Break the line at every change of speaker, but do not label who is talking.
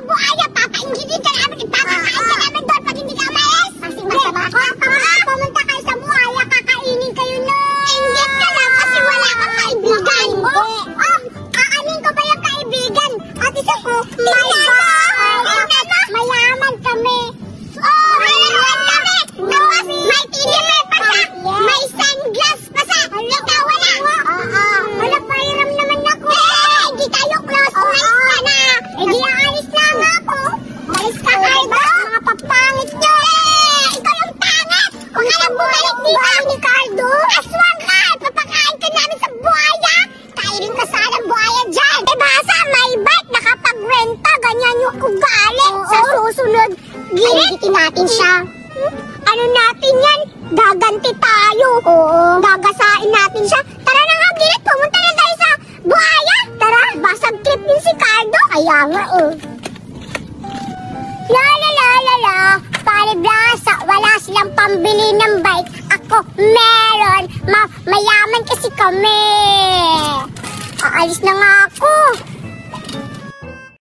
buhaya, papaingitin ka namin, ipapakain ka namin doon pag hindi ka umayos. Kasi masama ko. Pumunta kayo sa buhaya, kakainin kayo na. Ingit ka lang kasi wala kang kaibigan. Kaanin ko ba yung kaibigan? At isa ko, may bahay. Mayaman kami. Mayaman kami. May TV pa sa. May sunglass pa sa. Ikaw wala. Wala, pahiram naman ako. Hindi tayo close. Umalis ka na. Hindi aalis na nga ako. Umalis ka kayo ba? Mga papangit nyo. Ikaw yung pangit. Kung alam bumalik dito ni Cardo. Aswang ka. Papakain ka namin sa buhaya. Kainin ka sana buhaya dyan. Basa may bike. Nakapag-renta. Ganyan yung ugali. Sa susunod, ginigitin natin siya. Ano natin yan? Gaganti tayo. Gagasain natin siya. Tara na nga, Gilit. Pumunta na tayo sa buhaya. Tara, basag trip din si Cardo. Kaya nga La. Palibasa, wala silang pambili ng bike. Ako, meron. Mayaman kasi kami. Aalis na nga ako.